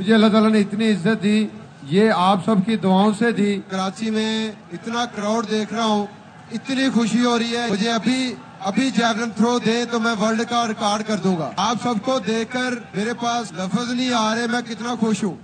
मुझे अल्लाह ताला ने इतनी इज्जत दी, ये आप सबकी दुआओं से दी। कराची में इतना क्राउड देख रहा हूँ, इतनी खुशी हो रही है। मुझे अभी जैवलिन थ्रो दे तो मैं वर्ल्ड का रिकॉर्ड कर दूंगा। आप सबको देखकर मेरे पास लफ्ज नहीं आ रहे, मैं कितना खुश हूँ।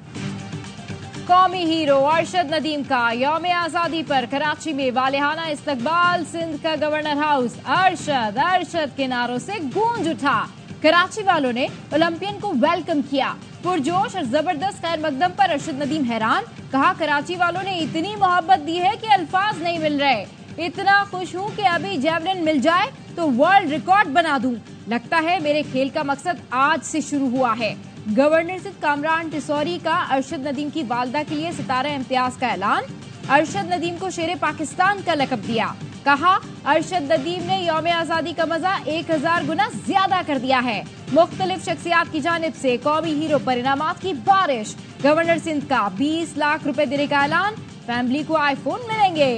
कौमी हीरो अरशद नदीम का यौम आजादी पर कराची में वालिहाना इस्तकबाल। सिंध का गवर्नर हाउस अरशद अरशद के नारों से गूंज उठा। कराची वालों ने ओलंपियन को वेलकम किया। पुरजोश और जबरदस्त खैर मकदम पर अरशद नदीम हैरान। कहा, कराची वालों ने इतनी मोहब्बत दी है कि अल्फाज नहीं मिल रहे। इतना खुश हूँ कि अभी जेवलिन मिल जाए तो वर्ल्ड रिकॉर्ड बना दूं। लगता है मेरे खेल का मकसद आज से शुरू हुआ है। गवर्नर सिंध कामरान टिसौरी का अरशद नदीम की वालदा के लिए सितारा इम्तियाज का ऐलान। अरशद नदीम को शेरे पाकिस्तान का लक़ब दिया। कहा, अरशद नदीम ने यौम आजादी का मजा 1000 गुना ज्यादा कर दिया है। मुख्तलिफ शख्सियात की जानिब से कौमी हीरो पर इनामात की बारिश। गवर्नर सिंध का 20 लाख रुपए देने का ऐलान। फैमिली को आईफोन मिलेंगे।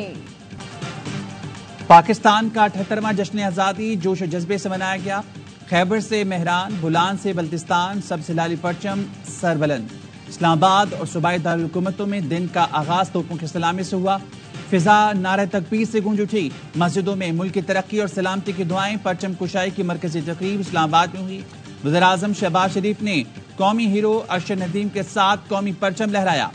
पाकिस्तान का 78वां जश्न आजादी जोश और जज्बे से मनाया गया। खैबर से मेहरान, बुलान से बल्तिस्तान, सबसे लाली परचम सरबलंद। इस्लामाबाद और सूबाई दारुल हुकूमतों में दिन का आगाज तोपों की सलामी से हुआ। फिजा नारे तकबीर से गूंज उठी। मस्जिदों में मुल्क की तरक्की और सलामती की दुआएं। परचम कुशाई की मरकजी तकरीब इस्लामाबाद में हुई। वज़ीर-ए-आज़म शहबाज शरीफ ने कौमी हीरो अरशद नदीम के साथ कौमी परचम लहराया।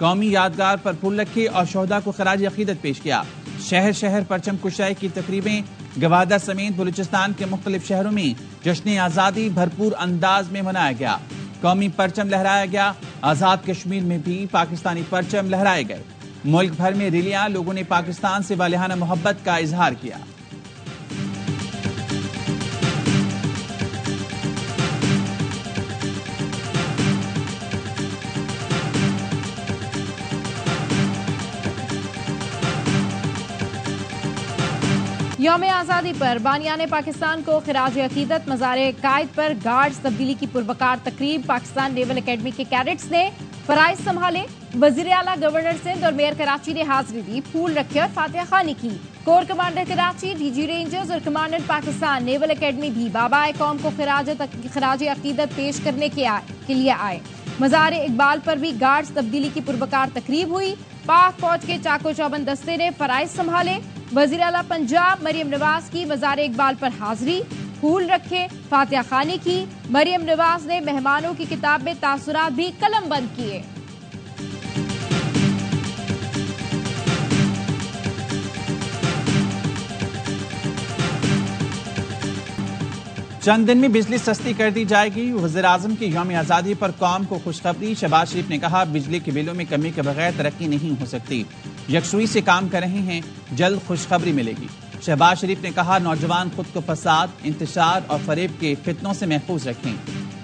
कौमी यादगार पर फूल रखे और शोहदा को खराज अकीदत पेश किया। शहर शहर परचम कुशाई की तकरीबें। गवादर समेत बलूचिस्तान के मुख्तलिफ शहरों में जश्न आज़ादी भरपूर अंदाज में मनाया गया। कौमी परचम लहराया गया। आज़ाद कश्मीर में भी पाकिस्तानी परचम लहराए गए। मुल्क भर में रैलियां। लोगों ने पाकिस्तान से वालिहाना मोहब्बत का इजहार किया। यौम आजादी पर बानियाने पाकिस्तान को खिराज अकीदत। मज़ार कायद पर गार्ड्स तब्दीली की पुरवकार तकरीब। पाकिस्तान नेवल अकेडमी के कैडेट्स ने फराइज संभाले। वजीर आला गवर्नर सिंध और मेयर कराची ने हाजिरी दी। फूल रखे और फातिहा खानी की। Core commander Karachi, DG rangers और कमांडेंट पाकिस्तान नेवल अकेडमी भी बाबा कौम को खिराज अकीदत पेश करने के लिए आए। मज़ार इकबाल पर भी गार्ड्स तब्दीली की पुरवकार तकरीब हुई। पाक फौज के चाको चौबंद दस्ते ने फराइज संभाले। वजीर आला पंजाब मरियम नवाज की मज़ार इकबाल पर हाजिरी। फूल रखे, फातिहा खानी की। मरियम नवाज ने मेहमानों की किताब में तासुरात भी कलम बंद किए। चंद दिन में बिजली सस्ती कर दी जाएगी। वज़ीर-ए-आज़म की यौम आज़ादी पर कौम को खुशखबरी। शहबाज शरीफ ने कहा, बिजली के बिलों में कमी के बगैर तरक्की नहीं हो सकती। यकसुई से काम कर रहे हैं, जल्द खुशखबरी मिलेगी। शहबाज शरीफ ने कहा, नौजवान खुद को फसाद, इंतशार और फरेब के फितनों से महफूज रखें।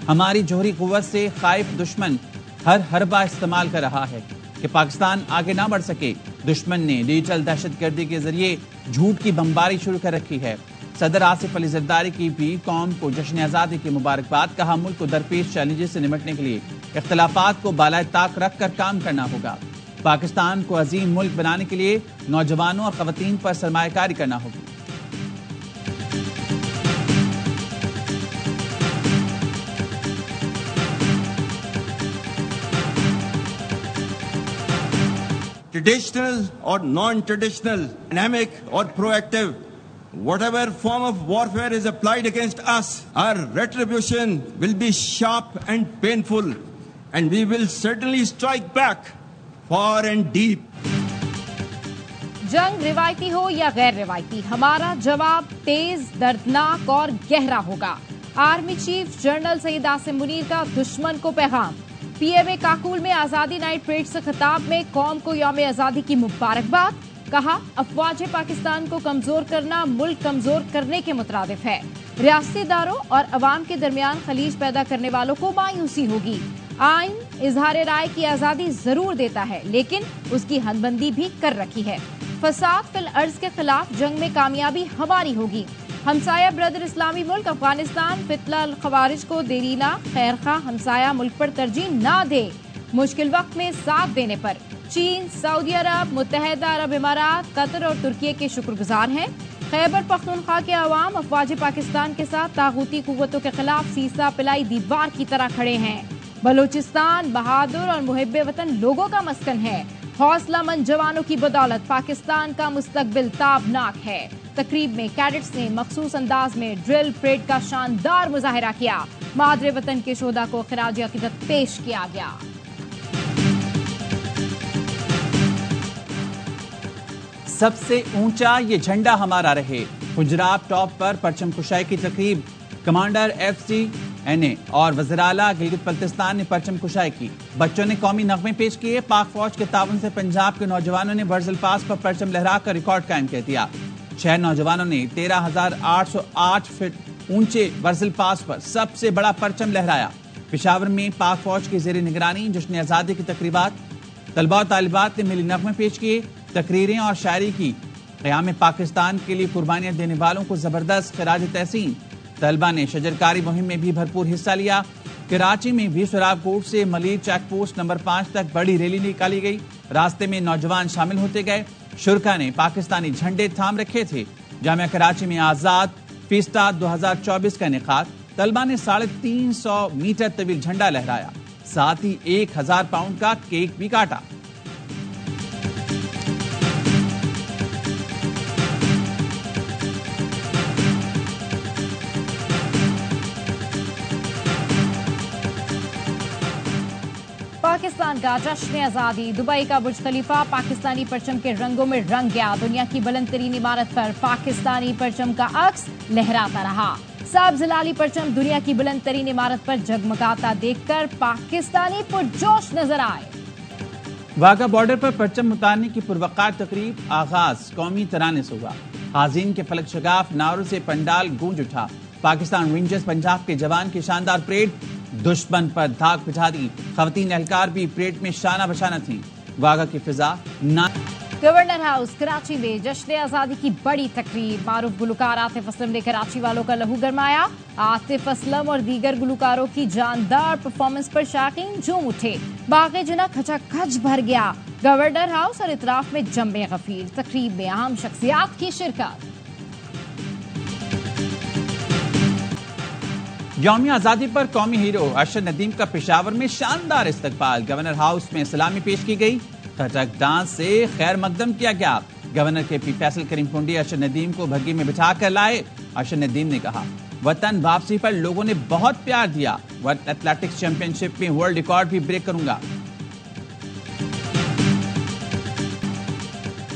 हमारी जोहरी कुव्वत से खाइफ दुश्मन हर हरबा इस्तेमाल कर रहा है कि पाकिस्तान आगे ना बढ़ सके। दुश्मन ने डिजिटल दहशतगर्दी के जरिए झूठ की बमबारी शुरू कर रखी है। सदर आसिफ अली जरदारी की भी कौम को जश्न आज़ादी की मुबारकबाद। कहा, मुल्क को दरपेश चैलेंजेस से निपटने के लिए इख्तलाफात को बालाए ताक रख कर काम करना होगा। पाकिस्तान को अजीम मुल्क बनाने के लिए नौजवानों और खवातीन पर सरमायाकारी करना होगी। ट्रेडिशनल और नॉन ट्रेडिशनल, डायनामिक और proactive, whatever form of warfare is applied against us, our retribution will be sharp and painful, and we will certainly strike back far and deep. जंग रिवायती हो या गैर रिवायती, हमारा जवाब तेज, दर्दनाक और गहरा होगा। Army chief general Syed Asim Munir का दुश्मन को पैगाम। पीएमए काकुल में आजादी नाइट परेड से खिताब में कौम को यौम आजादी की मुबारकबाद। कहा, अफवाज पाकिस्तान को कमजोर करना मुल्क कमजोर करने के मुतरादिफ है। रियासती इदारों और अवाम के दरमियान खलीज पैदा करने वालों को मायूसी होगी। आइन इजहार राय की आजादी जरूर देता है, लेकिन उसकी हदबंदी भी कर रखी है। फसाद फिल अर्ज के खिलाफ जंग में कामयाबी हमारी होगी। हमसाया ब्रदर इस्लामी मुल्क अफगानिस्तान फितला खवारिज को देरीना खैर खा हमसाया मुल्क पर तरजीह ना दे। मुश्किल वक्त में साथ देने पर चीन, सऊदी अरब, मुत्तहदा अरब इमारात, कतर और तुर्की के शुक्रगुजार हैं। खैबर पख्तूनख्वा के अवाम अफवाज पाकिस्तान के साथ तागूती कुव्वतों के खिलाफ सीसा पिलाई दीवार की तरह खड़े हैं। बलूचिस्तान बहादुर और मुहिब्बे वतन लोगों का मस्कन है। हौसलामंद जवानों की बदौलत पाकिस्तान का मुस्तकबिल ताबनाक है। तकरीब में कैडेट्स ने मखसूस अंदाज में ड्रिल परेड का शानदार मुजाहिरा किया। मादरे वतन के शोधा को खिराज अकीदत पेश किया गया। सबसे ऊंचा ये झंडा हमारा रहे। गुजरात टॉप पर परचम कुशाई की तकरीब। कमांडर FCNA और वज़ीर-ए-आला गिलगित बल्तिस्तान ने परचम कुशाई की। बच्चों ने कौमी नगमे पेश किए। पाक फौज के ताउन से पंजाब के नौजवानों ने वर्जल पास पर परचम लहराकर रिकॉर्ड कायम कर दिया। 6 नौजवानों ने 13,808 फीट ऊंचे वर्जल पास पर सबसे बड़ा परचम लहराया। पेशावर में पाक फौज की ज़ेर निगरानी जश्न आज़ादी की तकरीबात। तलबा और तालिबात ने मिली नगमे पेश किए। तकरीरें और शायरी की। क़याम पाकिस्तान के लिए कुर्बानियां देने वालों को जबरदस्त खिराज तहसीन। तलबा ने शजरकारी मुहिम में भी भरपूर हिस्सा लिया। कराची में भी शराबकोट से मलिर चेक पोस्ट नंबर 5 तक बड़ी रैली निकाली गई। रास्ते में नौजवान शामिल होते गए। शुरका ने पाकिस्तानी झंडे थाम रखे थे। जामिया कराची में आजाद फीस्टा 2024 का इनेकाद। तलबा ने 350 मीटर तवील झंडा लहराया। साथ ही 1000 पाउंड का केक भी काटा। पाकिस्तान का जश्न आजादी। दुबई का बुर्ज खलीफा पाकिस्तानी परचम के रंगों में रंग गया। दुनिया की बुलंद तरीन इमारत पर पाकिस्तानी परचम का अक्स लहराता रहा। सब्ज लाली परचम दुनिया की बुलंद तरीन इमारत पर जगमगाता देखकर पाकिस्तानी पुरजोश नजर आए। वाघा बॉर्डर पर परचम उतारने की पुरवकार तकरीब आगाज कौमी तराने से हुआ। हाजिन के फलक शगाफ नारों से पंडाल गूंज उठा। पाकिस्तान रेंजर्स पंजाब के जवान की शानदार परेड दुश्मन पर धाक बिठा दी। खवातीन एहलकार भी परेड में शाना बशाना थी। वाघा की फिजा गवर्नर हाउस कराची में जश्न आजादी की बड़ी तकरीब। मारूफ गुलकार आतिफ असलम ने कराची वालों का लहू गरमाया। आतिफ असलम और दीगर गुलकारों की जानदार परफॉर्मेंस पर शाकीन झूम उठे। बाग़े जना खचाखच भर गया। गवर्नर हाउस और इतराफ में जम्मे गफीर। तकरीब में अहम शख्सियात की शिरकत। यौम आजादी पर कौमी हीरो अरशद नदीम का पेशावर में शानदार इस्तकबाल। गवर्नर हाउस में सलामी पेश की गई। कथक डांस से खैर मकदम किया गया। गवर्नर के पी फैसल करीम पुंडी अरशद नदीम को भग्गी में बिठा कर लाए। अरशद नदीम ने कहा, वतन वापसी पर लोगों ने बहुत प्यार दिया। वर्ल्ड एथलेटिक्स चैंपियनशिप में वर्ल्ड रिकॉर्ड भी ब्रेक करूंगा।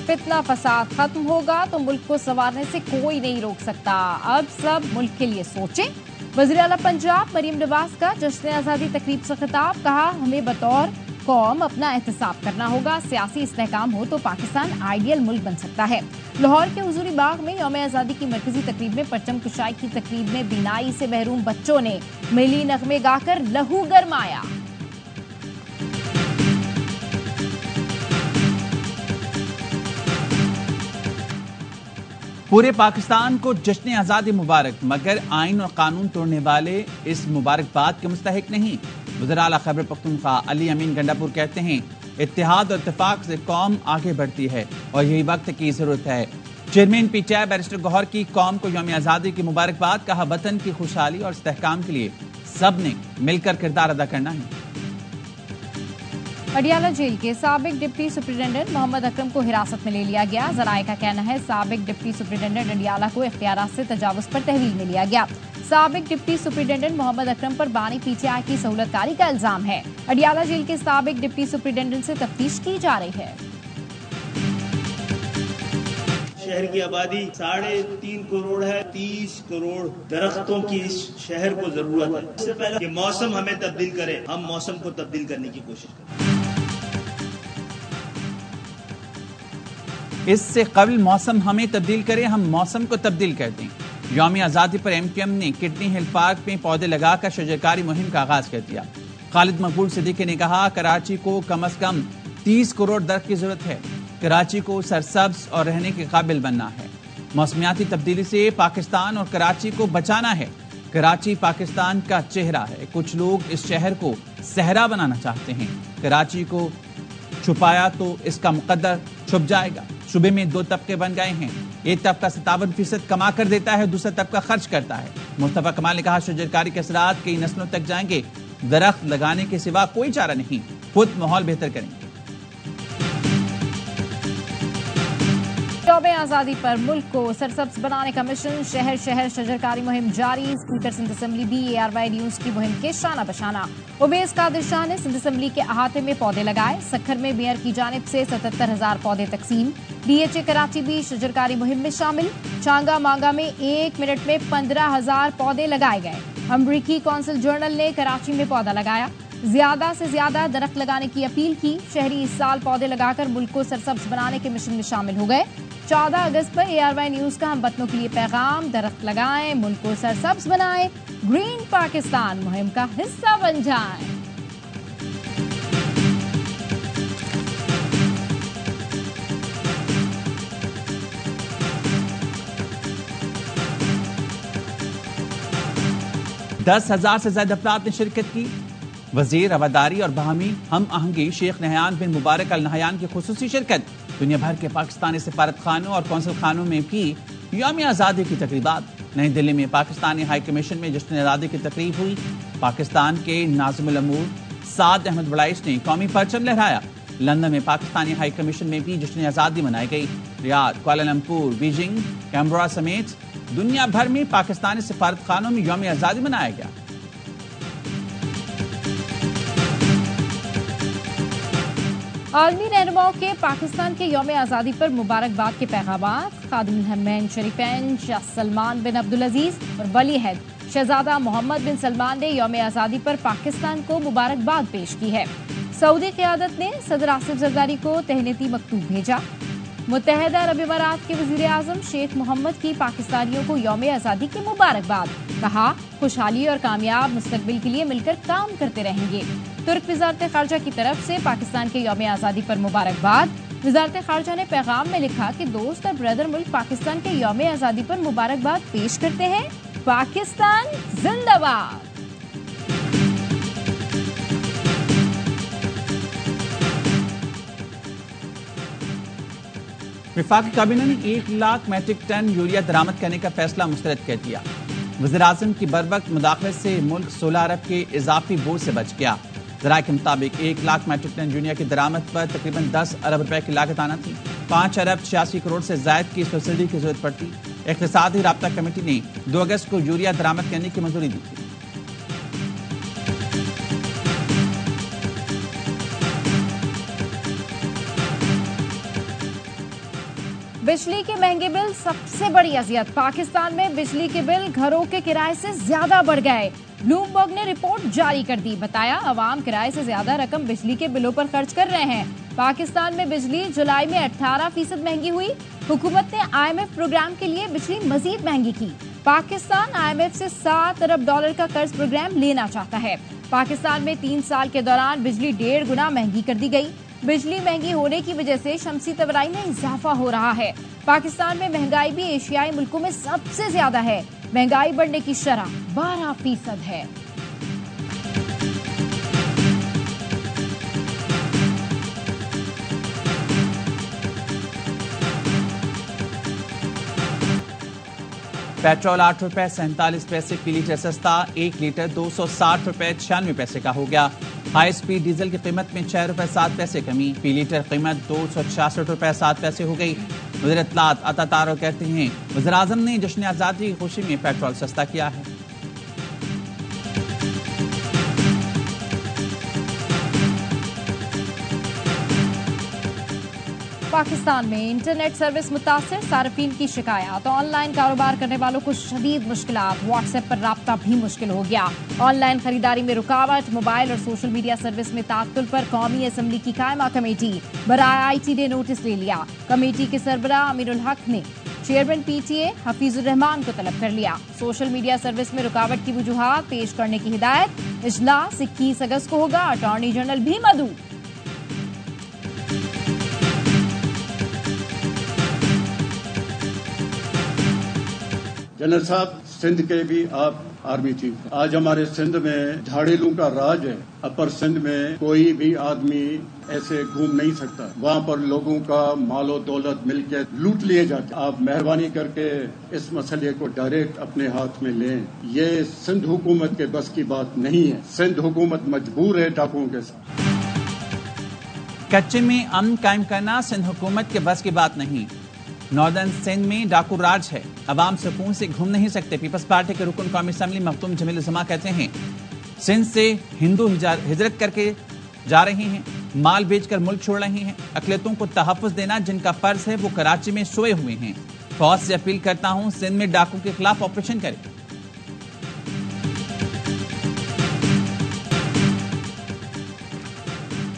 फितना फसाद खत्म होगा तो मुल्क को संवारने से कोई नहीं रोक सकता। अब सब मुल्क के लिए सोचें। वज़ीर-ए-आला पंजाब मरीम नवाज का जश्न आज़ादी तकरीब से खिताब। कहा, हमें बतौर कौम अपना एहतसाब करना होगा। सियासी इस्तेहकाम हो तो पाकिस्तान आइडियल मुल्क बन सकता है। लाहौर के हुजूरी बाग में यौम आज़ादी की मरकजी तकरीब में परचम कुशाई की तकरीब में बीनाई से महरूम बच्चों ने मिली नगमे गाकर लहू गरमाया। पूरे पाकिस्तान को जश्न आज़ादी मुबारक, मगर आइन और कानून तोड़ने वाले इस मुबारकबाद के मुस्तहिक नहीं। वज़ीर-ए-आला खैबर पख्तूनख्वा अली अमीन गंडापुर कहते हैं, इत्तेहाद और इत्तेफाक से कौम आगे बढ़ती है और यही वक्त की जरूरत है। चेयरमैन PTI बैरिस्टर गौहर की कौम को यौम आज़ादी की मुबारकबाद। कहा, वतन की खुशहाली और इस्तेहकाम के लिए सब ने मिलकर किरदार अदा करना है। अडियाला जेल के साबिक डिप्टी सुप्रिंटेंडेंट मोहम्मद अकरम को हिरासत में ले लिया गया। जराये का कहना है, साबिक डिप्टी सुप्रिंटेंडेंट अडियाला को इख्तियारात से तजावुज़ पर तहवील में लिया गया। साबिक डिप्टी सुप्रिंटेंडेंट मोहम्मद अकरम पर बानी PTI की सहूलतकारी का इल्जाम है। अडियाला जेल के साबिक डिप्टी सुप्रिंटेंडेंट से तफ्तीश की जा रही है। शहर की आबादी 3.5 करोड़ है। 30 करोड़ दरख्तों की इस शहर को जरूरत है। इससे पहले कि मौसम हमें तब्दील करे, हम मौसम को तब्दील करने की कोशिश करें। इससे कबल मौसम हमें तब्दील करे, हम मौसम को तब्दील कर दें। यौम आज़ादी पर MQM ने किडनी हिल पार्क में पौधे लगाकर शजरकारी मुहिम का आगाज कर दिया। खालिद मकबूल सिद्दीकी ने कहा, कराची को कम से कम 30 करोड़ दरख्त की जरूरत है। कराची को सरसब्ज और रहने के काबिल बनना है। मौसमियाती तब्दीली से पाकिस्तान और कराची को बचाना है। कराची पाकिस्तान का चेहरा है। कुछ लोग इस शहर को सहरा बनाना चाहते हैं। कराची को छुपाया तो इसका मुकद्दर छुप जाएगा। सूबे में 2 तबके बन गए हैं। एक तबका 57% कमा कर देता है, दूसरा तबका खर्च करता है। मुस्तफा कमाल ने कहा, शजरकारी के असरात कई नस्लों तक जाएंगे। दरख्त लगाने के सिवा कोई चारा नहीं, खुद माहौल बेहतर करेंगे। यौम आजादी पर मुल्क को सरसब्ज बनाने का मिशन, शहर शहर शजरकारी मुहिम जारी। स्पीकर सिंध असम्बली भी ARY न्यूज की मुहिम के शाना बशाना। उवैस कादिर शाह ने सिंध असम्बली के अहाते में पौधे लगाए। सखर में मेयर की जानिब से 77,000 पौधे तकसीम। DHA कराची भी शजरकारी मुहिम में शामिल। चांगा मांगा में 1 मिनट में 15,000 पौधे लगाए गए। अमरीकी कौंसिल जर्नल ने कराची में पौधा लगाया। ज्यादा से ज्यादा दरख्त लगाने की अपील की। शहरी इस साल पौधे लगाकर मुल्क को सरसब्ज बनाने के मिशन में शामिल हो गए। 14 अगस्त पर ARY न्यूज का हम वतनों के लिए पैगाम, दरख्त लगाएं, मुल्क को सरसब्ज बनाएं, ग्रीन पाकिस्तान मुहिम का हिस्सा बन जाएं। दस 10,000 से ज्यादा अफराद ने शिरकत की। वजीर रवादारी और बाहमी हम आहंगी शेख नहयान बिन मुबारक अल नहयान की खुसूसी शिरकत। दुनिया भर के पाकिस्तानी सफारत खानों और कौंसल खानों में भी यौम आज़ादी की तकरीबात। नई दिल्ली में पाकिस्तानी हाई कमीशन में जश्न आज़ादी की तकरीब हुई। पाकिस्तान के नाज़िमुल अमूर साद अहमद बड़ाइश ने कौमी परचम लहराया। लंदन में पाकिस्तानी हाई कमीशन में भी जश्न आज़ादी मनाई गई। रियाद, कुआलालंपुर, बीजिंग, कैमरा समेत दुनिया भर में पाकिस्तानी सफारत खानों में यौम आज़ादी मनाया गया। आलमी रहनुमाओं के पाकिस्तान के यौम आज़ादी पर मुबारकबाद के पैगाम। खादिमुल हरमैन शरीफैन शाह सलमान बिन अब्दुल अजीज और वली अहद शहजादा मोहम्मद बिन सलमान ने यौम आज़ादी पर पाकिस्तान को मुबारकबाद पेश की है। सऊदी क़यादत ने सदर आसिफ जरदारी को तहनीती मकतूब भेजा। मुत्तहिदा अरब अमीरात के वज़ीर आज़म शेख मोहम्मद की पाकिस्तानियों को यौम आज़ादी की मुबारकबाद। कहा, खुशहाली और कामयाब मुस्तकबिल के लिए मिलकर काम करते रहेंगे। तुर्क वज़ारत ख़ारजा की तरफ से पाकिस्तान के यौम आज़ादी पर मुबारकबाद। वज़ारत ख़ारजा ने पैगाम में लिखा कि दोस्त और ब्रदर मुल्क पाकिस्तान के यौम आज़ादी पर मुबारकबाद पेश करते हैं। पाकिस्तान जिंदाबाद। वफाकी काबीना ने 1 लाख मैट्रिक टन यूरिया दरामद करने का फैसला मुस्तरद कर दिया। वज़ीर आज़म की बरवक्त मुदाखलत से मुल्क 16 अरब के इजाफी बोझ से बच गया। ज़राए के मुताबिक 1 लाख मैट्रिक टन यूरिया की दरामद पर तकरीबन 10 अरब रुपए की लागत आना थी। 5 अरब 86 करोड़ से जायद की सब्सिडी की जरूरत पड़ती। इक़्तिसादी राब्ता कमेटी ने 2 अगस्त को यूरिया दरामद करने की मंजूरी दी थी। बिजली के महंगे बिल सबसे बड़ी अजियत। पाकिस्तान में बिजली के बिल घरों के किराए से ज्यादा बढ़ गए। ब्लूमबर्ग ने रिपोर्ट जारी कर दी। बताया, अवाम किराए से ज्यादा रकम बिजली के बिलों पर खर्च कर रहे हैं। पाकिस्तान में बिजली जुलाई में 18% महंगी हुई। हुकूमत ने IMF प्रोग्राम के लिए बिजली मजीद महंगी की। पाकिस्तान IMF से $7 अरब का कर्ज प्रोग्राम लेना चाहता है। पाकिस्तान में 3 साल के दौरान बिजली 1.5 गुना महंगी कर दी गई। बिजली महंगी होने की वजह से शमसी तवराई में इजाफा हो रहा है। पाकिस्तान में महंगाई भी एशियाई मुल्कों में सबसे ज्यादा है। महंगाई बढ़ने की शरह 12% है। पेट्रोल 8 रुपए 47 पैसे फी लीटर सस्ता। 1 लीटर 260 रुपए 96 पैसे का हो गया। हाई स्पीड डीजल की कीमत में 6 रुपए 7 पैसे कमी। फी लीटर कीमत 266 रुपए 7 पैसे हो गई। वज़ीर इत्तलात अता तारो कहते हैं, वज़ीर आज़म ने जश्न आज़ादी की खुशी में पेट्रोल सस्ता किया है। पाकिस्तान में इंटरनेट सर्विस मुतासिर। सार्फिन की शिकायत। ऑनलाइन कारोबार करने वालों को शदीद मुश्किलात। व्हाट्सएप पर राब्ता भी मुश्किल हो गया। ऑनलाइन खरीदारी में रुकावट। मोबाइल और सोशल मीडिया सर्विस में तात्तुल पर कौमी असम्बली की कायमा कमेटी बराए IT ने नोटिस ले लिया। कमेटी के सरबरा अमीरुल हक ने चेयरमैन PTA हफीजुर रहमान को तलब कर लिया। सोशल मीडिया सर्विस में रुकावट की वजूहात पेश करने की हिदायत। इजलास 21 अगस्त को होगा। अटॉर्नी जनरल भी मदऊ। जनरल साहब, सिंध के भी आप आर्मी चीफ। आज हमारे सिंध में झाड़ेलों का राज है। अपर सिंध में कोई भी आदमी ऐसे घूम नहीं सकता। वहाँ पर लोगों का मालो दौलत मिलके लूट लिए जाते। आप मेहरबानी करके इस मसले को डायरेक्ट अपने हाथ में लें। ये सिंध हुकूमत के बस की बात नहीं है। सिंध हुकूमत मजबूर है डाकुओं के साथ। कच्चे में अमन कायम करना सिंध हुकूमत के बस की बात नहीं। नॉर्दर्न सिंध में डाकू राज है। अवाम सुकून से घूम नहीं सकते। पीपल्स पार्टी के रुकन कौमी असम्बली मखदूम जमील उज़्ज़मा कहते हैं सिंध से हिंदू हिजरत करके जा रहे हैं, माल बेचकर मुल्क छोड़ रहे हैं। अकलियतों को तहफ़्फ़ुज़ देना जिनका फर्ज है वो कराची में सोए हुए हैं। फौज से अपील करता हूं सिंध में डाकू के खिलाफ ऑपरेशन करें।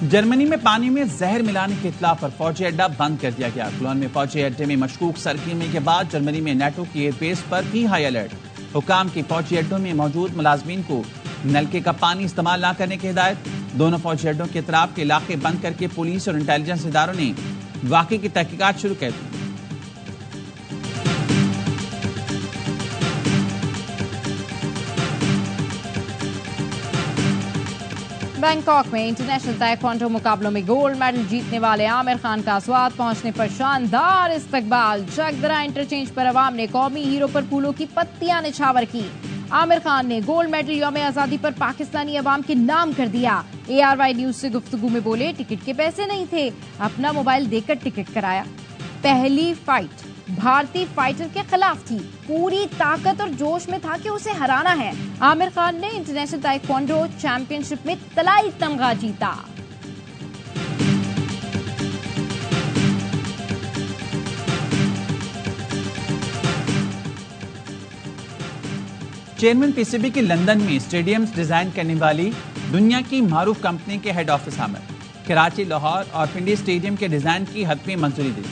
जर्मनी में पानी में जहर मिलाने के इत्तला पर फौजी अड्डा बंद कर दिया गया। क्लोन में फौजी अड्डे में मशकूक सरकीने के बाद जर्मनी में नेटो की एयरबेस पर भी हाई अलर्ट। हुकाम की फौजी अड्डों में मौजूद मुलाजमीन को नलके का पानी इस्तेमाल न करने की हिदायत। दोनों फौजी अड्डों के इतराफ के इलाके बंद करके पुलिस और इंटेलिजेंस इदारों ने वाक़े की तहकीकात शुरू कर दी। बैंकॉक में इंटरनेशनल ताइक्वांडो मुकाबलों में गोल्ड मेडल जीतने वाले आमिर खान का स्वाद पहुंचने पर शानदार इस्तकबाल। चकदरा इंटरचेंज पर अवाम ने कौमी हीरो पर फूलों की पत्तियां निछावर की। आमिर खान ने गोल्ड मेडल यौम आजादी पर पाकिस्तानी अवाम के नाम कर दिया। ARY न्यूज से गुफ्तगू में बोले टिकट के पैसे नहीं थे, अपना मोबाइल देकर टिकट कराया। पहली फाइट भारतीय फाइटर के खिलाफ थी, पूरी ताकत और जोश में था कि उसे हराना है। आमिर खान ने इंटरनेशनल ताइक्वांडो चैंपियनशिप में तलाई तमगा जीता। चेयरमैन PCB के लंदन में स्टेडियम्स डिजाइन करने वाली दुनिया की मारूफ कंपनी के हेड ऑफिस आमिर कराची, लाहौर और पिंडी स्टेडियम के डिजाइन की हतमी मंजूरी दी।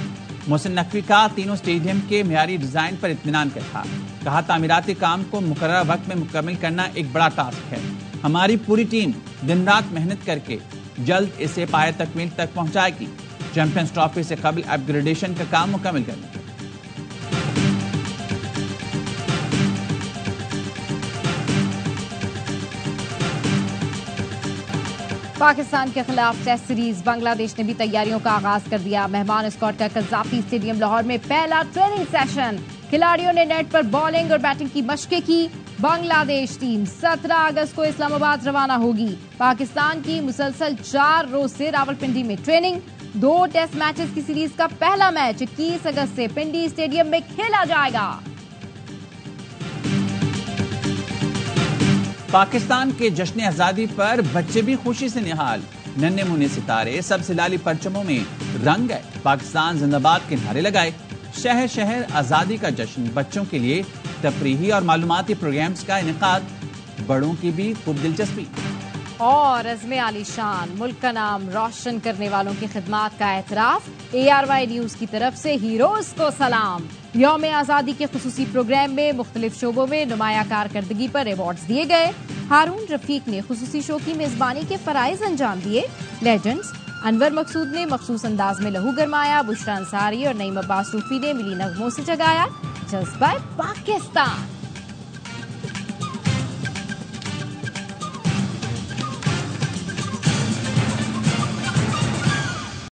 मोहसिन नकवी का तीनों स्टेडियम के मियारी डिजाइन पर इत्मीनान था। कहा तामीराती काम को मुकर्रर वक्त में मुकम्मल करना एक बड़ा टास्क है। हमारी पूरी टीम दिन रात मेहनत करके जल्द इसे पाए तकमील तक पहुंचाएगी। चैंपियंस ट्रॉफी से कबल अपग्रेडेशन का काम मुकम्मल करना। पाकिस्तान के खिलाफ टेस्ट सीरीज बांग्लादेश ने भी तैयारियों का आगाज कर दिया। मेहमान स्कॉट का कज़ाफी स्टेडियम लाहौर में पहला ट्रेनिंग सेशन। खिलाड़ियों ने नेट पर बॉलिंग और बैटिंग की मशकें की। बांग्लादेश टीम 17 अगस्त को इस्लामाबाद रवाना होगी। पाकिस्तान की मुसलसल 4 रोज से रावलपिंडी में ट्रेनिंग। 2 टेस्ट मैचेस की सीरीज का पहला मैच 21 अगस्त से पिंडी स्टेडियम में खेला जाएगा। पाकिस्तान के जश्न आजादी पर बच्चे भी खुशी से निहाल। नन्हे मुन्ने सितारे सबसे लाली परचमों में रंग गए। पाकिस्तान जिंदाबाद के नारे लगाए। शहर शहर आजादी का जश्न। बच्चों के लिए तफरीही और मालूमाती प्रोग्राम्स का इनेकाद। बड़ों की भी खूब दिलचस्पी। और अज़्मे आलीशान मुल्क का नाम रोशन करने वालों की खिदमात का एतराफ। ARY न्यूज की तरफ से हीरोज को सलाम। यौम आज़ादी के खुसूसी प्रोग्राम में मुख्तलिफ शोबों में नुमाया कारकर्दगी पर अवार्ड्स दिए गए। हारून रफीक ने खुसूसी शो की मेजबानी के फराइज अंजाम दिए। लेजेंड्स अनवर मकसूद ने मखसूस अंदाज में लहू गरमाया। बुशरा अंसारी और नईम अब्बास रूफी ने मिली नगमों से जगाया जज्बा पाकिस्तान।